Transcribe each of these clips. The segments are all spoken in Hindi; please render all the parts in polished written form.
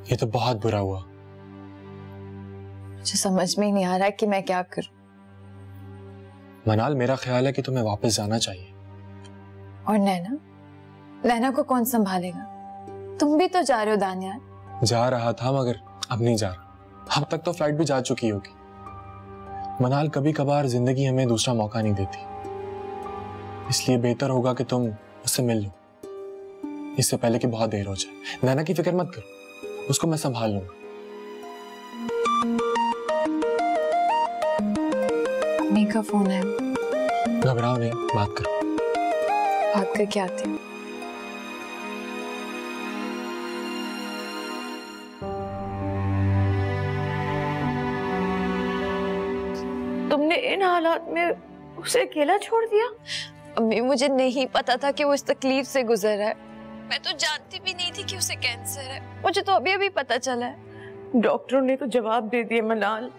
ये तो बहुत बुरा हुआ। मुझे समझ में ही नहीं आ रहा कि मैं क्या करूं। मनाल, मेरा ख्याल है कि तुम्हें वापस जाना चाहिए। और नैना, नैना को कौन संभालेगा? तुम भी तो जा रहे हो दानियाल। जा रहा था मगर अब नहीं जा रहा। अब तक तो फ्लाइट भी जा चुकी होगी। मनाल, कभी कभार जिंदगी हमें दूसरा मौका नहीं देती, इसलिए बेहतर होगा कि तुम उससे मिल लो इससे पहले कि बहुत देर हो जाए। नैना की फिक्र मत करो, उसको मैं संभाल लूंगा। अम्मी का फोन है। घबराओ नहीं, बात करो। भाग करके आती हूँ। तुमने इन हालात में उसे अकेला छोड़ दिया? अम्मी, मुझे नहीं पता था कि वो इस तकलीफ से गुजर रहा है। मैं तो जानती भी नहीं थी कि उसे कैंसर है। मुझे तो अभी अभी पता चला है। डॉक्टरों ने तो जवाब दे दिए मनाल।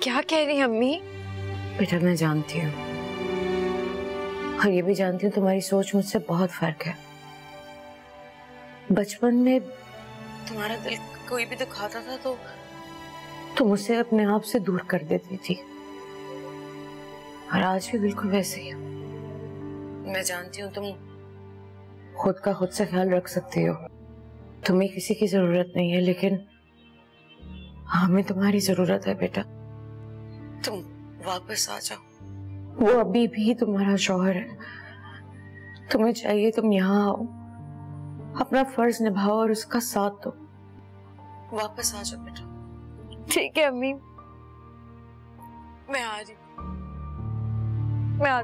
क्या कह रही अम्मी? बेटा, मैं जानती हूँ और ये भी जानती हूँ तुम्हारी सोच मुझसे बहुत फर्क है। बचपन में तुम्हारा दिल कोई भी दुखाता था तो तुम उसे अपने आप से दूर कर देती थी, और आज भी बिल्कुल वैसे ही हो। मैं जानती हूँ तुम खुद का खुद से ख्याल रख सकती हो, तुम्हें किसी की जरूरत नहीं है, लेकिन हमें तुम्हारी जरूरत है बेटा। तुम वापस आ जाओ। वो अभी भी तुम्हारा शौहर है, तुम्हें चाहिए तुम यहाँ आओ, अपना फर्ज निभाओ और उसका साथ दो। वापस आ जाओ बेटा। ठीक है अम्मी, मैं आ रही। मैं आ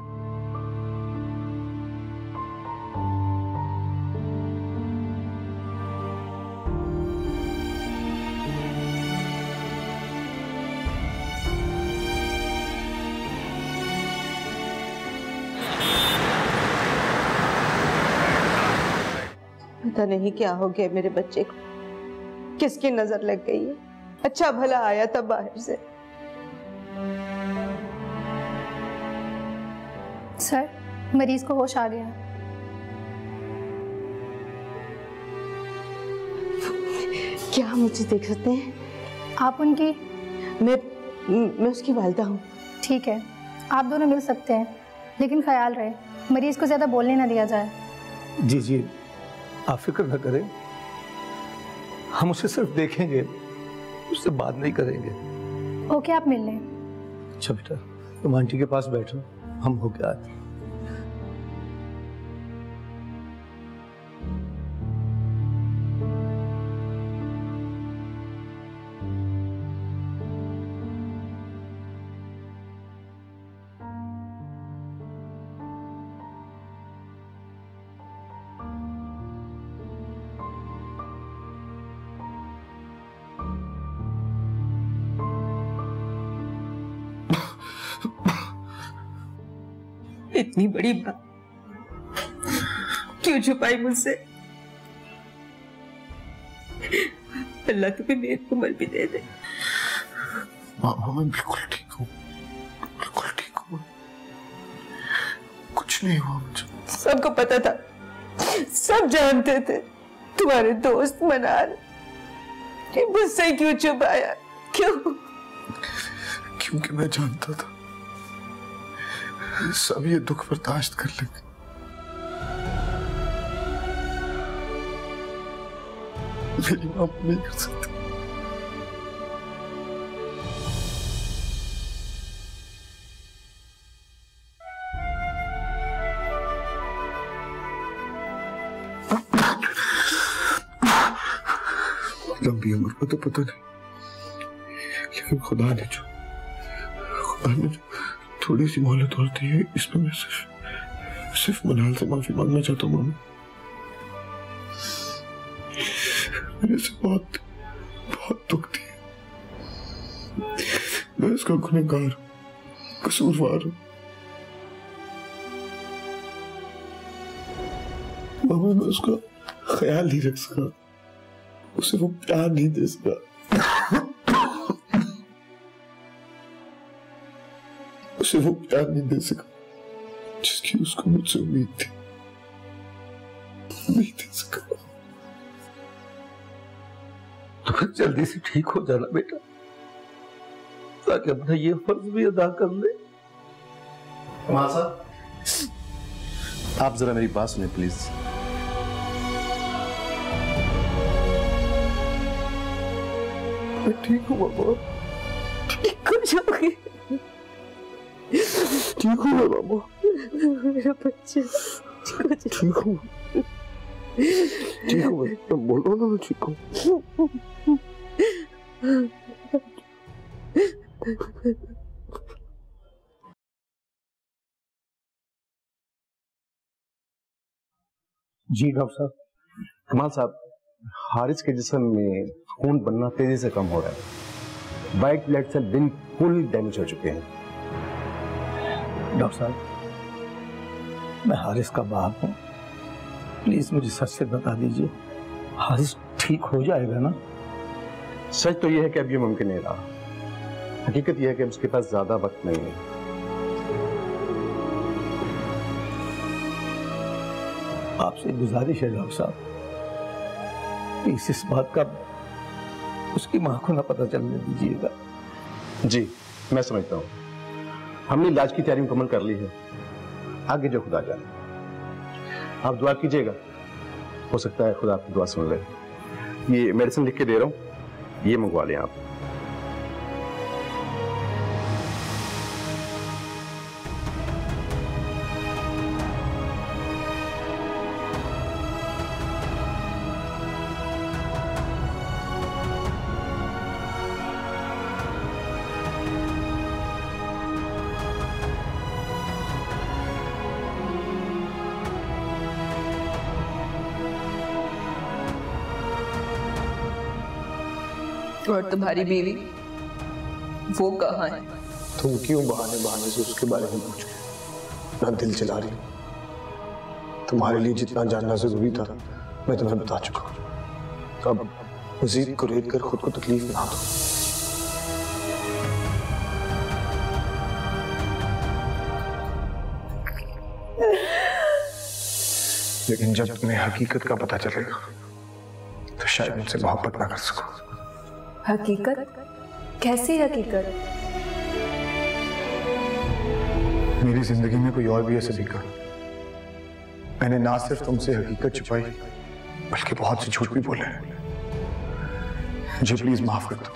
पता नहीं क्या हो गया मेरे बच्चे को, किसकी नजर लग गई है। अच्छा भला आया था बाहर से। सर, मरीज को होश आ गया। क्या हम मुझे देख सकते हैं? आप उनकी? मैं उसकी वालिदा हूँ। ठीक है, आप दोनों मिल सकते हैं, लेकिन ख्याल रहे मरीज को ज्यादा बोलने ना दिया जाए। जी जी, आप फिक्र न करें, हम उसे सिर्फ देखेंगे, उससे बात नहीं करेंगे। ओके, आप मिल लें। अच्छा बेटा, तुम आंटी के पास बैठो, हम होके आते हैं। इतनी बड़ी बात क्यों छुपाई मुझसे? अल्लाह तुम्हें नेक उम्र भी दे दे। मामा, मैं बिल्कुल ठीक हूँ, बिल्कुल ठीक हूँ, कुछ नहीं हुआ मुझे। सबको पता था, सब जानते थे, तुम्हारे दोस्त मनाल। मुझसे क्यों छुपाया? क्यों? क्योंकि मैं जानता था सब ये दुख बर्दाश्त कर लेंगे। मेरी मां नहीं कर सकती। लंबी उम्र का तो पता नहीं, लेकिन खुदा ने जो थोड़ी सी मोहलत और दी है, इसमें मैं सिर्फ मनाल से माफी मांगना चाहता हूँ। मामा, मेरे से बहुत बहुत दुख दिया। मैं उसका गुनहगार हूँ, कसूरवार हूँ। मामा, मैं उसका ख्याल नहीं रख सका, उसे वो प्यार नहीं दे सका, उसे वो प्यार नहीं दे सका जिसकी उसको मुझसे उम्मीद थी। नहीं दे सका। बस जल्दी से ठीक हो जाना बेटा, ताकि अपना ये फर्ज भी अदा कर ले। कमाल साहब, आप जरा मेरी बात सुने प्लीज। ठीक हूँ बाबा, ठीक हो जाओगे, ठीक हूँ बाबा, मेरा बच्चा ठीक हूँ, ठीक हूँ, बोलो ना मैं ठीक हूँ। जी डॉक्टर साहब। कमाल साहब, हारिस के जिस्म में खून बनना तेजी से कम हो रहा है। वाइट ब्लड सेल बिल्कुल डैमेज हो चुके हैं। डॉक्टर साहब, मैं हारिस का बाप हूँ, प्लीज मुझे सच से बता दीजिए, हारिस ठीक हो जाएगा ना? सच तो यह है कि अब ये मुमकिन नहीं रहा। हकीकत यह है कि उसके पास ज्यादा वक्त नहीं है। आपसे गुजारिश है डॉक्टर साहब, प्लीज इस बात का उसकी मां को ना पता चलने दीजिएगा। जी मैं समझता हूँ, हमने इलाज की तैयारी मुकम्मल कर ली है, आगे जो खुदा जाने। आप दुआ कीजिएगा, हो सकता है खुदा आपकी दुआ सुन ले। ये मेडिसिन लिख के दे रहा हूँ, ये मंगवा लें आप। और तुम्हारी बीवी वो कहाँ है? तुम क्यों बहाने बहाने से उसके बारे में पूछ के ना दिल चला रही? तुम्हारे लिए जितना जानना जरूरी था मैं तुम्हें बता चुका हूं। अब मजीद कुरेद कर खुद को तकलीफ ना दो। लेकिन जब तुम्हें हकीकत का पता चलेगा तो शायद मुझसे मोहब्बत ना कर सको। हकीकत? कैसी हकीकत? मेरी जिंदगी में कोई और भी ऐसा दिखा। मैंने ना सिर्फ तुमसे हकीकत छुपाई बल्कि बहुत से झूठ भी बोले। मुझे प्लीज माफ कर दो।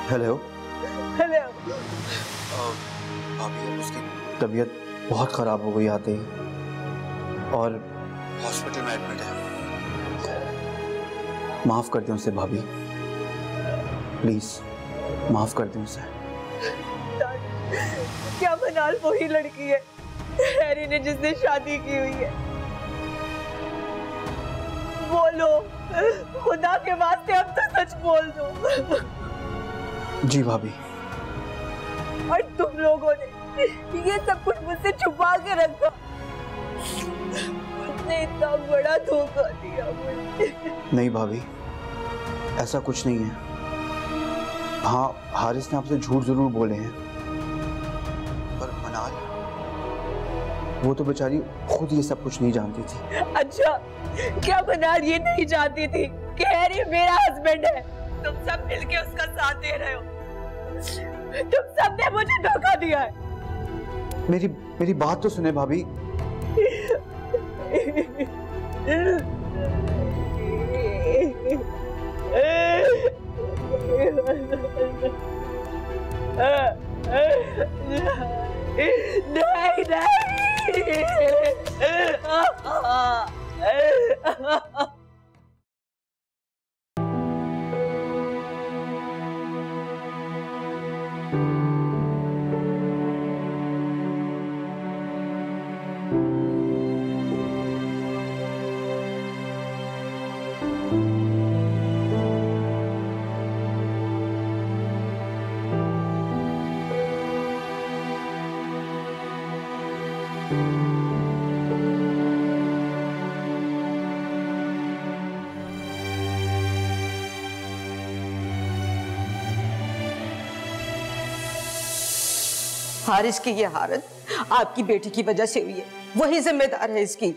Hello hello. भाभी, उसकी तबीयत बहुत खराब हो गई आते ही और हॉस्पिटल में एडमिट है। माफ कर दें उसे भाभी, प्लीज माफ कर दें उसे। क्या मनाल वही लड़की है हैरी ने जिसने शादी की हुई है? बोलो, खुदा के वास्ते अब तो सच बोल दो। जी भाभी। और तुम लोगों ने ये सब कुछ मुझसे छुपा के रखा। उसने इतना बड़ा धोखा दिया मुझे। नहीं भाभी, ऐसा कुछ नहीं है। हाँ, हारिस ने आपसे झूठ जरूर बोले हैं, पर मनाल वो तो बेचारी खुद ये सब कुछ नहीं जानती थी। अच्छा, क्या मनाल ये नहीं जानती थी कि हैरी मेरा हस्बैंड है? तुम सब मिलके उसका साथ दे रहे हो। तुम सबने मुझे धोखा दिया है। मेरी बात तो सुने भाभी। हारिस की ये हालत आपकी बेटी की वजह से हुई है, वही जिम्मेदार है इसकी।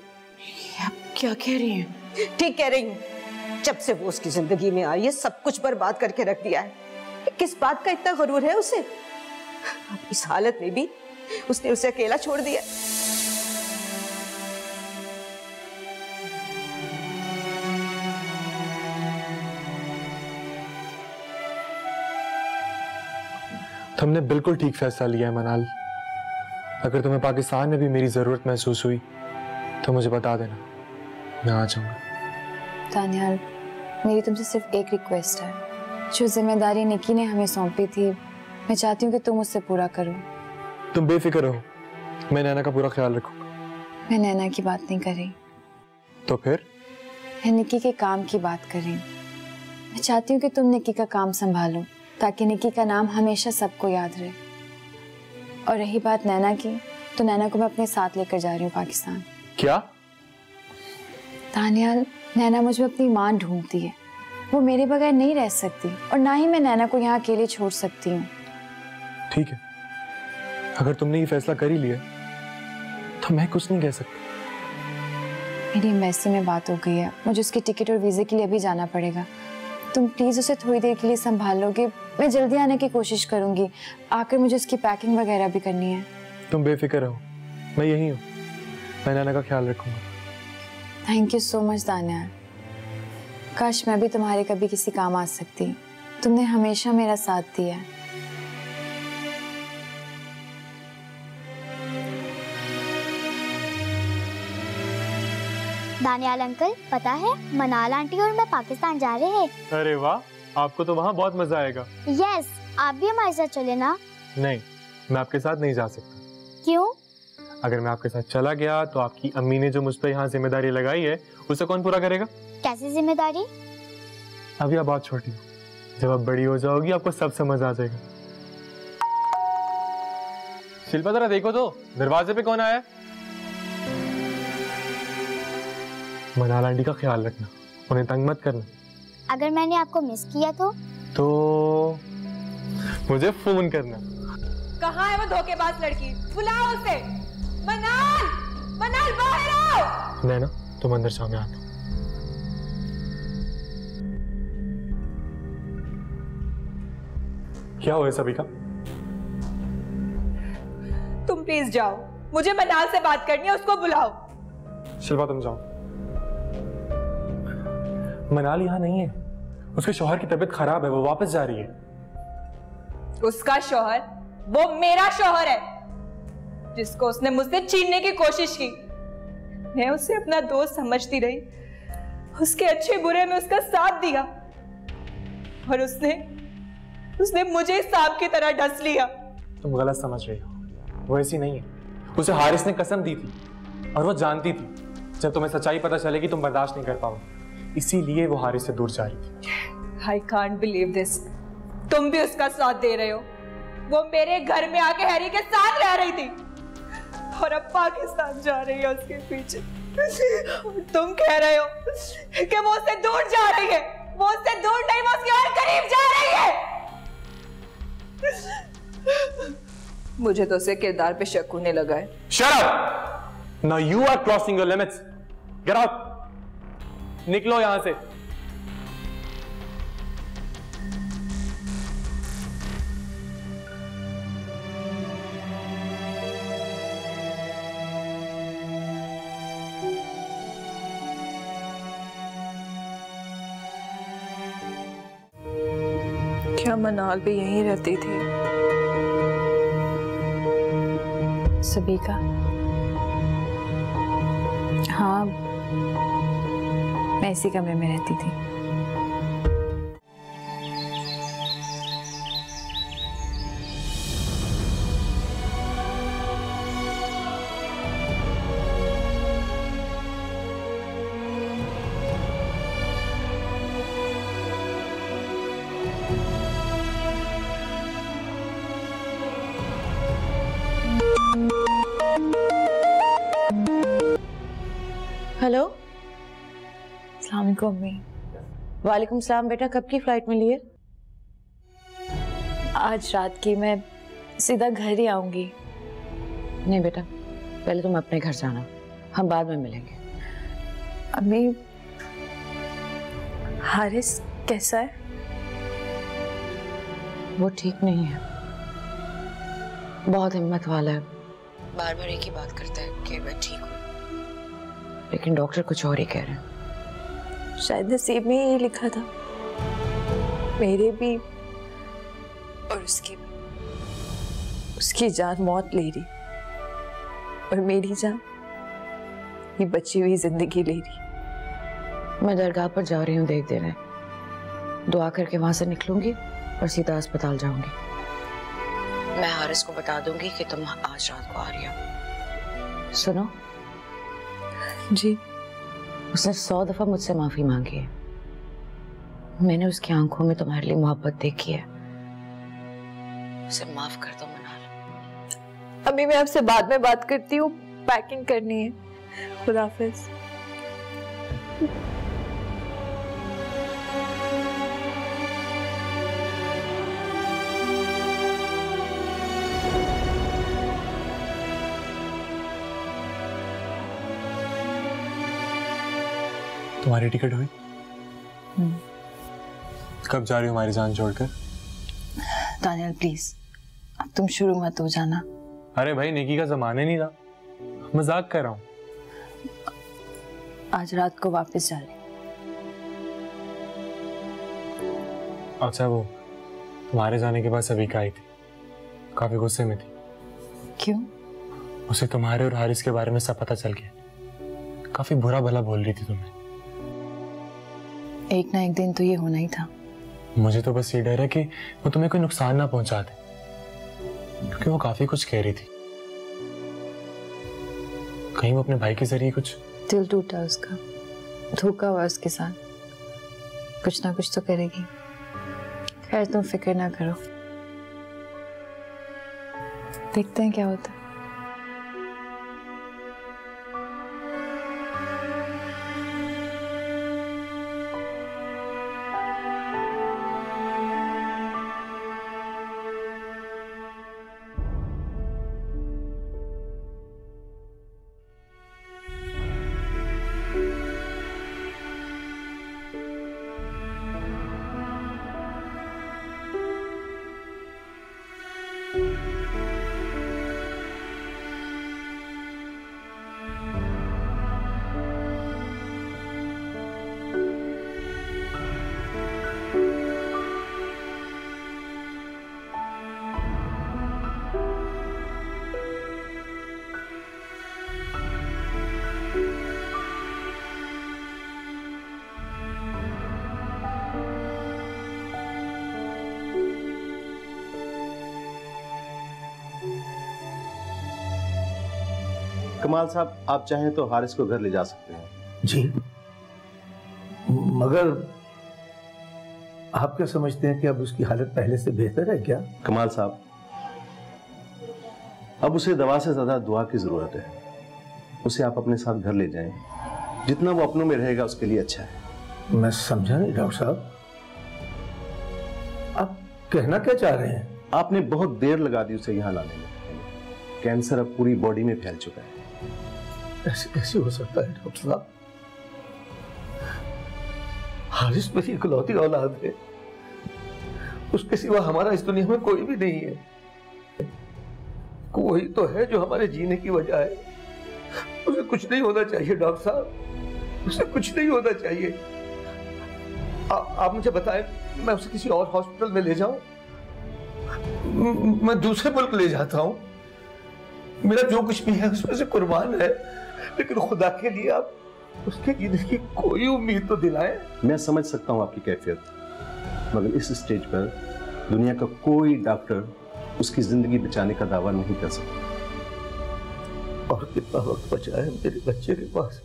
आप क्या कह रही हैं? ठीक कह रही हूँ। जब से वो उसकी जिंदगी में आई है सब कुछ बर्बाद करके रख दिया है। किस बात का इतना गुरूर है उसे? अब इस हालत में भी उसने उसे अकेला छोड़ दिया। तुमने बिल्कुल ठीक फैसला लिया है मनाल। अगर तुम्हें पाकिस्तान में भी मेरी जरूरत महसूस हुई तो मुझे बता देना, मैं आ जाऊंगा। दानियाल, मेरी तुमसे सिर्फ एक रिक्वेस्ट है। जो जिम्मेदारी निकी ने हमें सौंपी थी, मैं चाहती हूँ कि तुम उससे पूरा करो। तुम बेफिक्र रहो, मैं नैना का पूरा ख्याल रखूंगा। मैं नैना की बात नहीं कर रही। तो फिर? मैं निकी के काम की बात कर रही हूँ। मैं चाहती हूँ कि तुम निकी का काम संभालो ताकि निकी का नाम हमेशा सबको याद रहे। और रही बात नैना की, तो नैना को मैं अपने साथ लेकर जा रही हूँ पाकिस्तान। क्या? दानियाल, नैना मुझे अपनी मां ढूंढती है। वो मेरे बगैर नहीं रह सकती और ना ही मैं नैना को यहाँ अकेले छोड़ सकती हूँ। ठीक है, अगर तुमने ये फैसला कर ही लिया तो मैं कुछ नहीं कह सकती। मेरी एम्बेसी में बात हो गई है, मुझे उसकी टिकट और वीजे के लिए अभी जाना पड़ेगा। तुम प्लीज उसे थोड़ी देर के लिए संभाल लोगे? मैं जल्दी आने की कोशिश करूंगी। आकर मुझे उसकी पैकिंग वगैरह भी करनी है। तुम बेफिक्र रहो, मैं यही हूँ। मैं नैना का ख्याल रखूंगा। Thank you so much Daniyal. काश मैं भी तुम्हारे कभी किसी काम आ सकती। तुमने हमेशा मेरा साथ दिया है। दानियाल अंकल, पता है मनाल आंटी और मैं पाकिस्तान जा रहे हैं। अरे वाह, आपको तो वहाँ बहुत मजा आएगा। यस, आप भी हमारे साथ चले ना। नहीं, मैं आपके साथ नहीं जा सकता। क्यों? अगर मैं आपके साथ चला गया तो आपकी अम्मी ने जो मुझ पर यहाँ जिम्मेदारी लगाई है उसे कौन पूरा करेगा? कैसी जिम्मेदारी? अभी आप बहुत छोटी हो, जब आप बड़ी हो जाओगी आपको सब समझ आ जाएगा। शिल्पा जरा देखो तो दरवाजे पे कौन आया है। मनाल आंटी का ख्याल रखना, उन्हें तंग मत करना। अगर मैंने आपको मिस किया तो मुझे फोन करना। कहाँ है वो धोखेबाज लड़की? बुलाओ उसे। मनाल, मनाल बाहर आओ। नैना, तुम अंदर जाओ, मैं आता हूं। क्या हुआ सभी का? तुम प्लीज जाओ, मुझे मनाल से बात करनी है, उसको बुलाओ। शिल्पा तुम जाओ। मनाल यहाँ नहीं है, उसके शौहर की तबीयत खराब है, वो वापस जा रही है। उसका शौहर? वो मेरा शौहर है जिसको उसने मुझसे छीनने की कोशिश की। मैं उसे अपना दोस्त समझती रही, उसके अच्छे बुरे में उसका साथ दिया और उसने मुझे सांप की तरह डस लिया। तुम गलत समझ रही हो, वो ऐसी नहीं है। उसे हारिस ने कसम दी थी और वो जानती थी जब तुम्हें सच्चाई पता चलेगी तुम बर्दाश्त नहीं कर पाओगे, इसीलिए वो हारिस से दूर जा रही थी। I can't believe this। तुम भी उसका साथ दे रहे हो। वो मेरे घर में आके हैरी के साथ रह रही थी और अब पाकिस्तान जा रही है उसके पीछे। तुम कह रहे हो कि वो उससे दूर जा रही है। वो उससे दूर नहीं, वो उसके और करीब जा रही है। मुझे तो उसके किरदार पे शक होने लगा है। Shut up! Now you are crossing your limits. Get out! निकलो यहां से। क्या मनाल भी यहीं रहती थी? सबीका, हाँ, मैं इसी कमरे में रहती थी। हेलो, अस्सलाम वालेकुम अम्मी। वालेकुम सलाम। बेटा कब की फ्लाइट मिली है? आज रात की। मैं सीधा घर ही आऊंगी। नहीं बेटा, पहले तुम अपने घर जाना, हम बाद में मिलेंगे। अम्मी, हारिस कैसा है? वो ठीक नहीं है, बहुत हिम्मत वाला है, बार बार एक ही बात करता है कि मैं ठीक हूँ, लेकिन डॉक्टर कुछ और ही कह रहे हैं। शायद नसीब में यही लिखा था, मेरे भी और उसकी भी। उसकी जान मौत ले रही और मेरी जान ये बची हुई जिंदगी ले रही। मैं दरगाह पर जा रही हूँ देख देने, दुआ करके वहां से निकलूंगी और सीधा अस्पताल जाऊंगी। मैं हारिस को बता दूंगी कि तुम आज रात को आ रही हो। सुनो जी, उसने 100 दफा मुझसे माफी मांगी है। मैंने उसकी आंखों में तुम्हारे लिए मोहब्बत देखी है, उसे माफ कर दो मनाल। अभी मैं आपसे बाद में बात करती हूँ, पैकिंग करनी है। खुदा हाफिज। तुम्हारी टिकट हुई? कब जा रही हो हमारी जान छोड़कर? दानियल प्लीज, अब तुम शुरू मत हो जाना। अरे भाई, नेकी का जमाना नहीं था, मजाक कर रहा हूँ। आज रात को वापस जा रही। अच्छा, वो तुम्हारे जाने के बाद सबीका आई थी, काफी गुस्से में थी। क्यों? उसे तुम्हारे और हारिस के बारे में सब पता चल गया। काफी बुरा भला बोल रही थी तुम्हें। एक ना एक दिन तो ये होना ही था। मुझे तो बस ये डर है कि वो तुम्हें कोई नुकसान ना पहुंचा दे, क्योंकि वो काफी कुछ कह रही थी। कहीं वो अपने भाई के जरिए कुछ। दिल टूटा उसका, धोखा हुआ उसके साथ। कुछ ना कुछ तो करेगी। खैर तुम फिक्र ना करो, देखते हैं क्या होता है। कमाल साहब, आप चाहें तो हारिस को घर ले जा सकते हैं। जी, मगर आप क्या समझते हैं कि अब उसकी हालत पहले से बेहतर है क्या? कमाल साहब, अब उसे दवा से ज्यादा दुआ की जरूरत है। उसे आप अपने साथ घर ले जाएं, जितना वो अपनों में रहेगा उसके लिए अच्छा है। मैं समझा नहीं डॉक्टर साहब, आप कहना क्या चाह रहे हैं? आपने बहुत देर लगा दी उसे यहाँ लाने में। कैंसर अब पूरी बॉडी में फैल चुका है। ऐसे कैसे हो सकता है डॉक्टर साहब? हारिस मेरी इकलौती औलाद है, उसके सिवा हमारा इस दुनिया में कोई भी नहीं है। कोई तो है जो हमारे जीने की वजह है। उसे कुछ नहीं होना चाहिए डॉक्टर साहब, उसे कुछ नहीं होना चाहिए। आप मुझे बताएं, मैं उसे किसी और हॉस्पिटल में ले जाऊं? मैं दूसरे मुल्क ले जाता हूं। मेरा जो कुछ भी है उसमें से कुर्बान है, लेकिन खुदा के लिए आप उसके जीने की कोई उम्मीद तो दिलाएं। मैं समझ सकता हूं आपकी कैफियत, मगर इस स्टेज पर दुनिया का कोई डॉक्टर उसकी जिंदगी बचाने का दावा नहीं कर सकता। और कितना वक्त बचा है मेरे बच्चे के पास?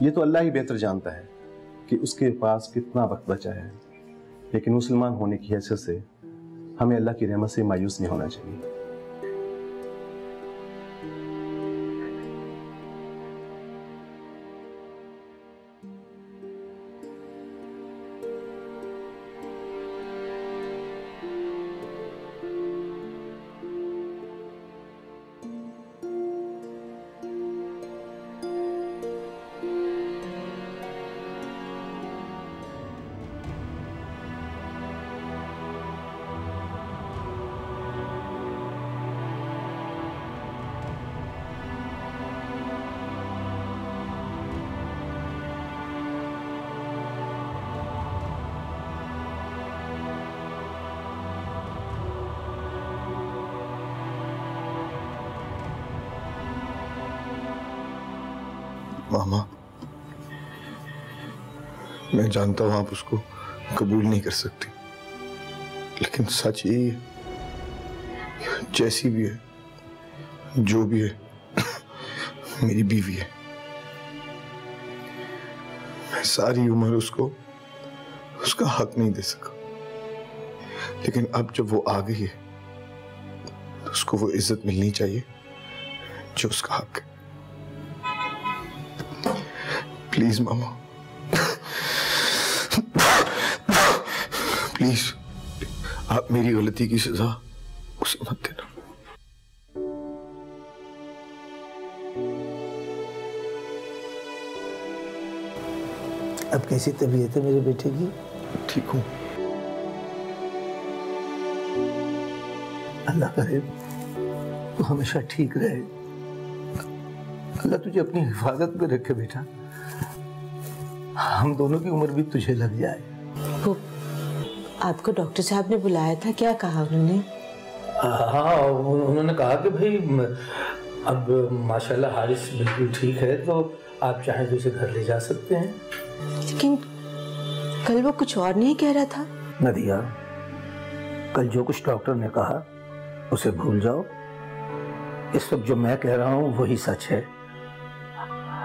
ये तो अल्लाह ही बेहतर जानता है कि उसके पास कितना वक्त बचा है, लेकिन मुसलमान होने की हैसियत से हमें अल्लाह की रहमत से मायूस नहीं होना चाहिए। मामा, मैं जानता हूं आप उसको कबूल नहीं कर सकती, लेकिन सच यही है, जैसी भी है, जो भी है, मेरी बीवी है। मैं सारी उम्र उसको उसका हक नहीं दे सका, लेकिन अब जब वो आ गई है तो उसको वो इज्जत मिलनी चाहिए जो उसका हक है। प्लीज मामा, प्लीज आप मेरी गलती की सजा उसे मत देना। अब कैसी तबीयत है मेरे बेटे की? ठीक हूं। अल्लाह करे तू हमेशा ठीक रहे, अल्लाह तुझे अपनी हिफाजत में रखे बेटा। हम दोनों की उम्र भी तुझे लग जाए। वो आपको डॉक्टर साहब ने बुलाया था, क्या कहा उन्होंने? हाँ, उन्होंने कहा कि भाई अब माशाल्लाह हारिस बिल्कुल ठीक है, तो आप चाहें तो उसे घर ले जा सकते हैं। लेकिन कल वो कुछ और नहीं कह रहा था। नदिया, कल जो कुछ डॉक्टर ने कहा उसे भूल जाओ। इस वक्त जो मैं कह रहा हूँ वही सच है।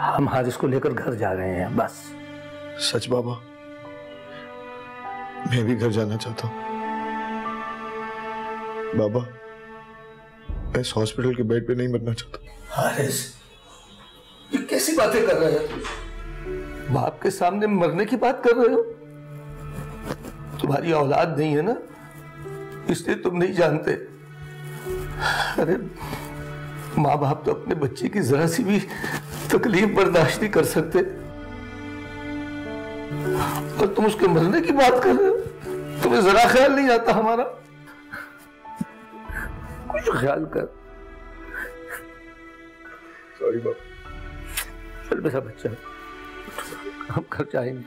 हम हारिस को लेकर घर जा रहे हैं, बस। सच बाबा, मैं भी घर जाना चाहता हूँ। बाबा, मैं इस हॉस्पिटल के बेड पे नहीं मरना चाहता। हारिस, ये कैसी बातें कर रहे हो? बाप के सामने मरने की बात कर रहे हो? तुम्हारी औलाद नहीं है ना, इसलिए तुम नहीं जानते। अरे माँ बाप तो अपने बच्चे की जरा सी भी तकलीफ बर्दाश्त नहीं कर सकते, और तुम उसके मरने की बात कर रहे हो? तुम्हें जरा ख्याल नहीं आता हमारा? कुछ ख्याल कर। सॉरी बाबा। चल मेरा बच्चा, हम घर जाएंगे।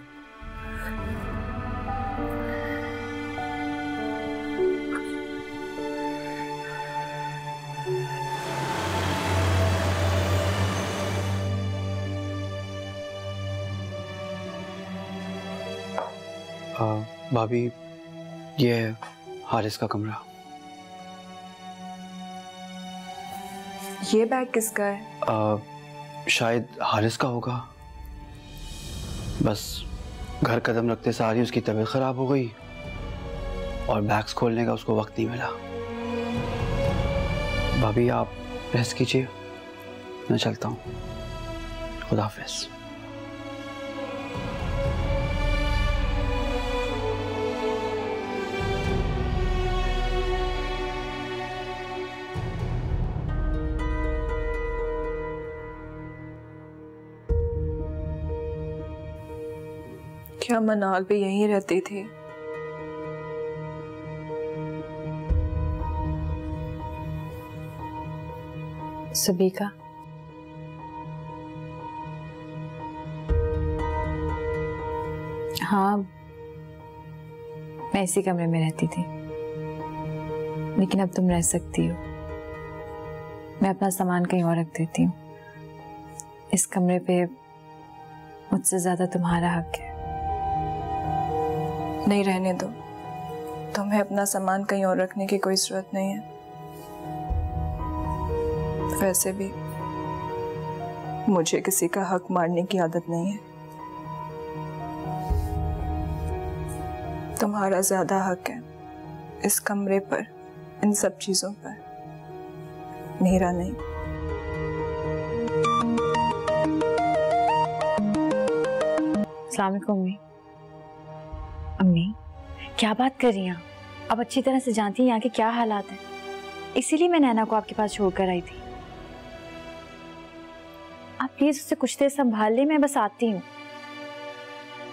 भाभी, ये है हारिस का कमरा। ये बैग किसका है? शायद हारिस का होगा। बस घर कदम रखते सारी उसकी तबीयत खराब हो गई और बैग्स खोलने का उसको वक्त नहीं मिला। भाभी, आप रेस्ट कीजिए, मैं चलता हूँ। खुदा हाफिज़। क्या मनाल भी यहीं रहती थी? सबीका, हाँ मैं इसी कमरे में रहती थी, लेकिन अब तुम रह सकती हो। मैं अपना सामान कहीं और रख देती हूँ। इस कमरे पे मुझसे ज्यादा तुम्हारा हक है। नहीं, रहने दो। तुम्हें अपना सामान कहीं और रखने की कोई जरूरत नहीं है। वैसे भी मुझे किसी का हक मारने की आदत नहीं है। तुम्हारा ज्यादा हक है इस कमरे पर, इन सब चीजों पर, मेरा नहीं। अस्सलाम वालेकुम अम्मी। अम्मी, क्या बात कर रही हैं? अब अच्छी तरह से जानती हैं यहाँ के क्या हालात हैं, इसीलिए मैं नैना को आपके पास छोड़कर आई थी। आप प्लीज उससे कुछ देर संभाल ले, मैं बस आती हूँ।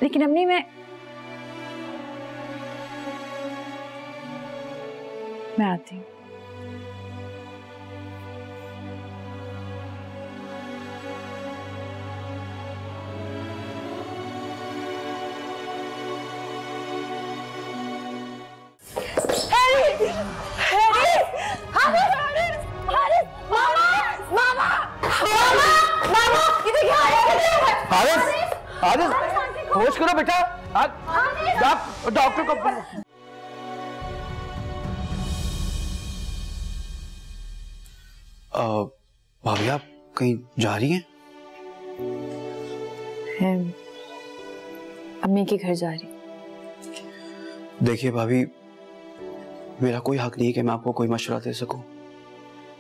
लेकिन अम्मी मैं आती हूँ। हारिस, होश करो बेटा। आप डॉक्टर को भाभी, आप कहीं जा रही हैं? अम्मी के घर जा रही। देखिए भाभी, मेरा कोई हक नहीं है कि मैं आपको कोई मशवरा दे सकूं,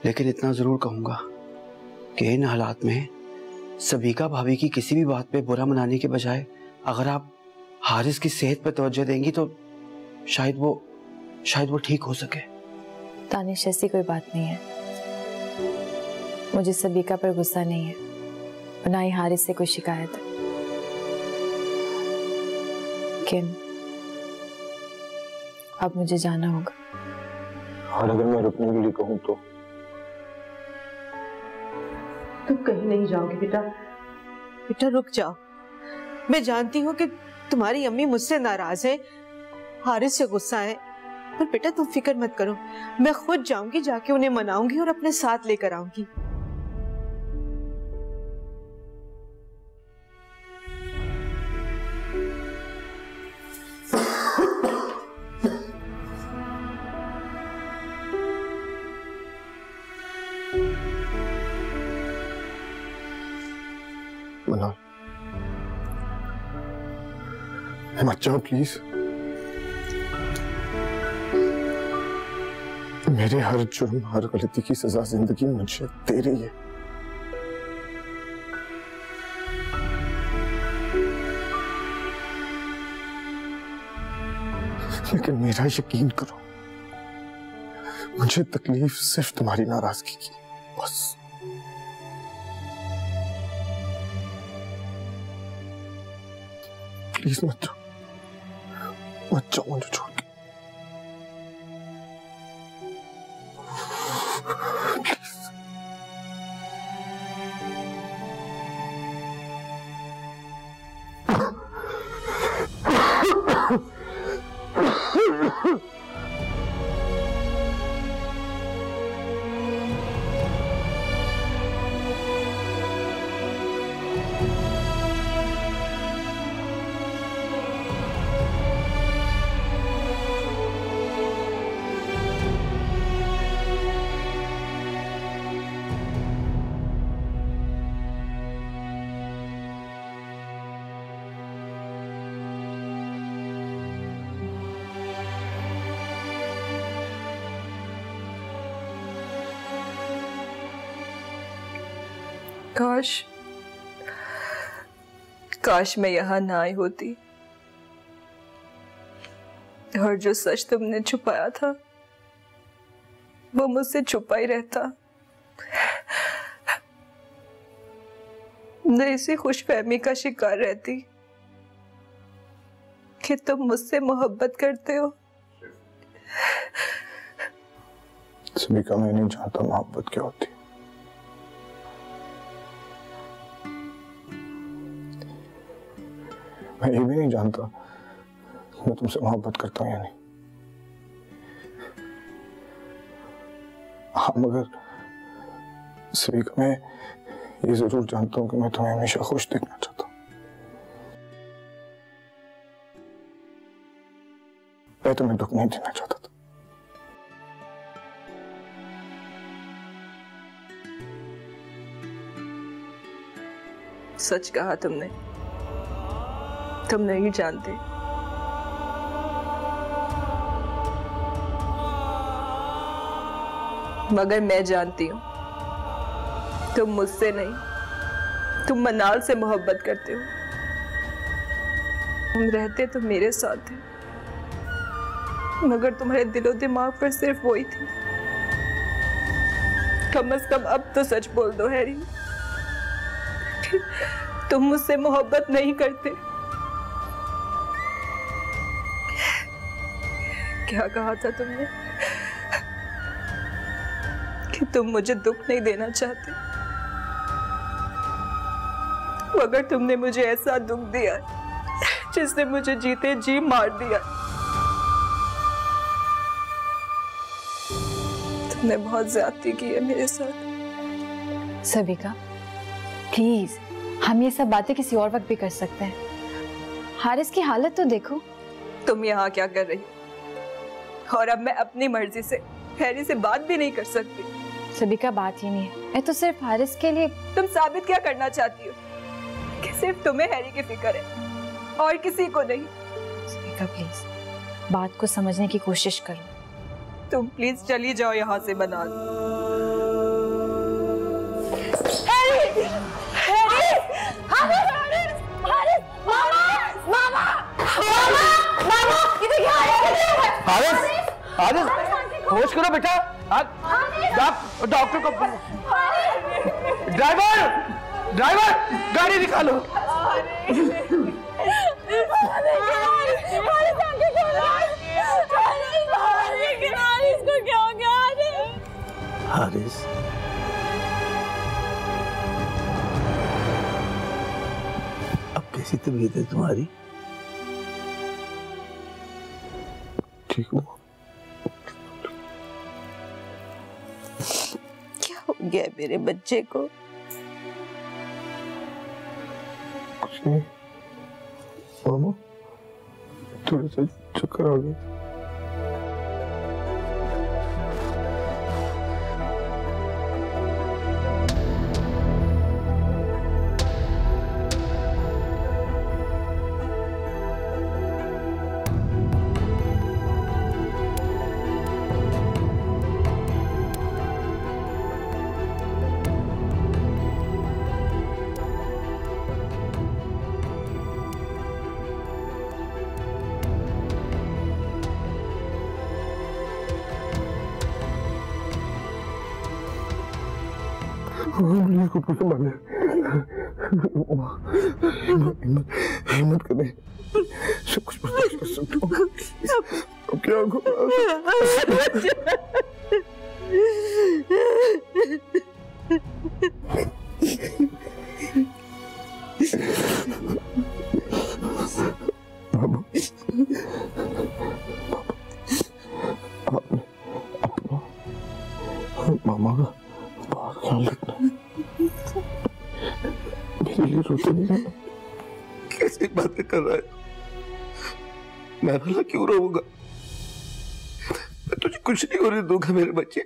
लेकिन इतना जरूर कहूंगा कि इन हालात में सबीका भाभी की किसी भी बात पे बुरा मनाने के बजाय अगर आप हारिस की सेहत पे तवज्जो देंगी तो शायद वो ठीक हो सके। तानिश, ऐसी कोई बात नहीं है। मुझे सबीका पर गुस्सा नहीं है और ना ही हारिस से कोई शिकायत है। लेकिन अब मुझे जाना होगा। और अगर मैं रुकने के लिए कहूँ तो? तुम कहीं नहीं जाओगे बेटा। बेटा रुक जाओ। मैं जानती हूँ कि तुम्हारी अम्मी मुझसे नाराज है, हारिस से गुस्सा है, पर बेटा तुम फिक्र मत करो। मैं खुद जाऊंगी, जाके उन्हें मनाऊंगी और अपने साथ लेकर आऊंगी। मनाल, मत जाओ प्लीज। मेरे हर जुर्म, हर गलती की सजा जिंदगी मुझे दे रही है। लेकिन मेरा यकीन करो, मुझे तकलीफ सिर्फ तुम्हारी नाराजगी की, बस। प्लीज मत जाओ मुझे छोड़ के। काश मैं यहाँ ना आई होती और जो सच तुमने छुपाया था वो मुझसे छुपा ही रहता। मैं इसी खुशफहमी का शिकार रहती कि तुम मुझसे मोहब्बत करते हो। सबीका, मैं नहीं जानता मोहब्बत क्या होती। मैं ये भी नहीं जानता मैं तुमसे मोहब्बत करता हूँ या नहीं। हाँ, मगर सभी मैं ये जरूर जानता हूँ कि मैं तुम्हें हमेशा खुश देखना चाहता हूँ। मैं तुम्हें दुख नहीं देना चाहता था। सच कहा तुमने, तुम नहीं जानते। मगर मैं जानती हूं, तुम मुझसे नहीं, तुम मनाल से मोहब्बत करते हो। तुम रहते तो मेरे साथ थे, मगर तुम्हारे दिलो दिमाग पर सिर्फ वही थी। कम से कम अब तो सच बोल दो हैरी, तुम मुझसे मोहब्बत नहीं करते। क्या कहा था तुमने कि तुम मुझे दुख नहीं देना चाहते, मगर तुमने मुझे ऐसा दुख दिया जिसने मुझे जीते जी मार दिया। तुमने बहुत ज्यादती की है मेरे साथ। सविका, प्लीज, हम ये सब बातें किसी और वक्त भी कर सकते हैं। हारिस की हालत तो देखो। तुम यहाँ क्या कर रही हो? और अब मैं अपनी मर्जी से हैरी से बात भी नहीं कर सकती। सविका, बात ही नहीं है, मैं तो सिर्फ हारिस के लिए। तुम साबित क्या करना चाहती हो कि सिर्फ तुम्हें हैरी की फिक्र है और किसी को नहीं? सविका, प्लीज बात को समझने की कोशिश करो। तुम प्लीज चली जाओ यहाँ से। बना होश करो बेटा। डॉक्टर को ड्राइवर गाड़ी निकालो। हारिस, अब कैसी तबीयत है तुम्हारी? ठीक हूँ। क्या हो गया मेरे बच्चे को? कुछ नहीं मामा, थोड़ा सा चक्कर आ गया। को पूछो मैंने। हिम्मत करें, सब कुछ बर्दाश्त कर सकता हूँ। अब क्या मामा का बहुत ख्याल रखना। मेरे लिए रोते नहीं रहना। कैसी बातें कर रहा है? मैं भला क्यों रोऊंगा? मैं तुझे कुछ नहीं होने दूंगा मेरे बच्चे।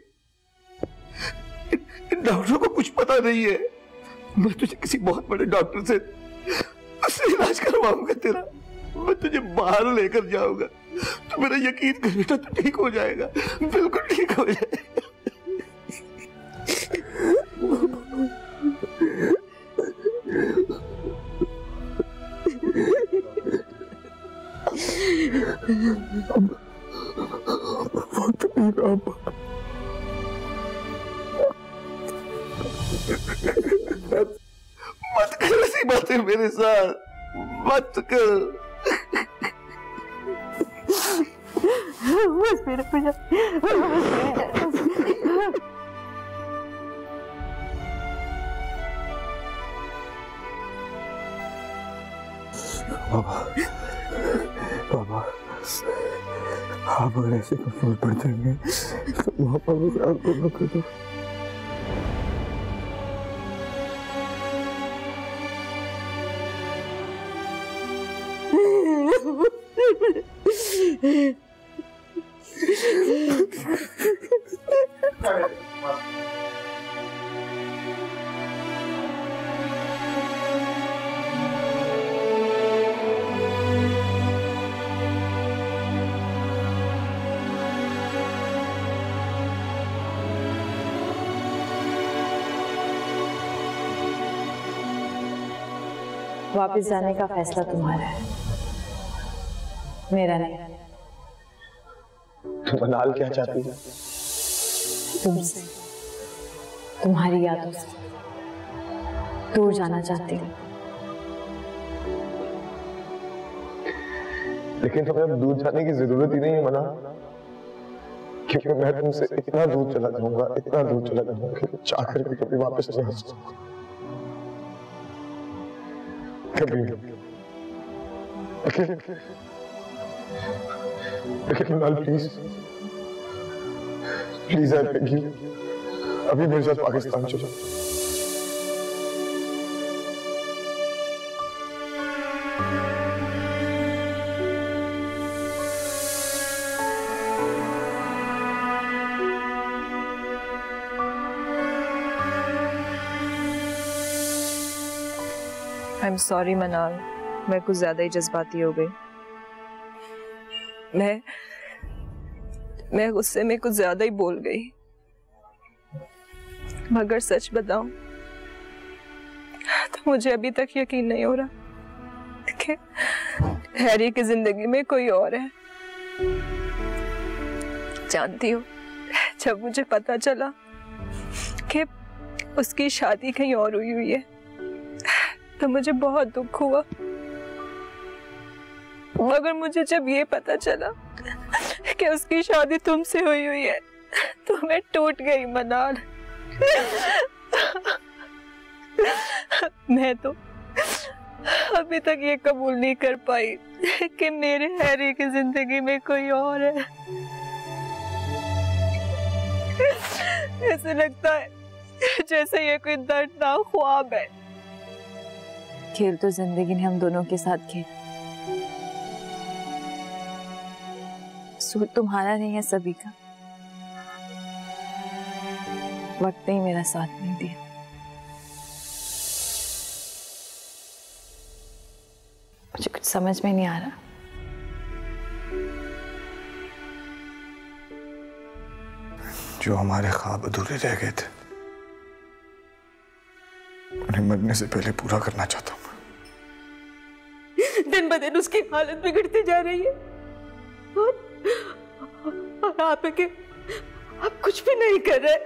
इन डॉक्टरों को कुछ पता नहीं है। मैं तुझे किसी बहुत बड़े डॉक्टर से उससे इलाज करवाऊंगा तेरा। मैं तुझे बाहर लेकर जाऊंगा। तो मेरा यकीन कर बेटा, तू ठीक हो जाएगा, बिल्कुल ठीक हो जाएगा। मत कर ऐसी बातें मेरे साथ, मत कर। बस मेरे बाबा, बाबा आप अगर ऐसे कमजोर पड़ जाएंगे तो वहां पर दोनों कर दो। वापस जाने का फैसला तुम्हारा है, मेरा नहीं। तो मनाल क्या चाहती है? तुमसे, तुम्हारी यादों से दूर जाना चाहती हूँ। लेकिन तुम्हें अब दूर जाने की जरूरत ही नहीं है मनाल, क्योंकि मैं तुमसे इतना दूर चला जाऊंगा, इतना दूर चला जाऊंगा कि चाह कर भी कभी वापस नहीं आ सकूंगा। कभी लेकिन मनाल please please I beg you, अभी मेरे साथ पाकिस्तान चलो। आई एम सॉरी मनाल, मैं कुछ ज्यादा ही जज्बाती हो गई। मैं गुस्से में कुछ ज्यादा ही बोल गई। मगर सच बताऊं तो मुझे अभी तक यकीन नहीं हो रहा कि हैरी की जिंदगी में कोई और है। जानती हो, जब मुझे पता चला कि उसकी शादी कहीं और हुई है तो मुझे बहुत दुख हुआ। मगर मुझे जब ये पता चला कि उसकी शादी तुमसे हुई है तो मैं टूट गई मनाल। मैं तो अभी तक ये कबूल नहीं कर पाई कि मेरे हैरी की जिंदगी में कोई और है। ऐसे लगता है जैसे ये कोई दर्दनाक ख्वाब है। खेल तो जिंदगी ने हम दोनों के साथ खेल, कसूर तुम्हारा नहीं है, सभी का। वक्त ने मेरा साथ नहीं दिया। मुझे कुछ समझ में नहीं आ रहा। जो हमारे ख्वाब अधूरे रह गए थे उन्हें मरने से पहले पूरा करना चाहता हूँ। दिन ब दिन उसकी हालत बिगड़ती जा रही है और आप कुछ भी नहीं कर रहे।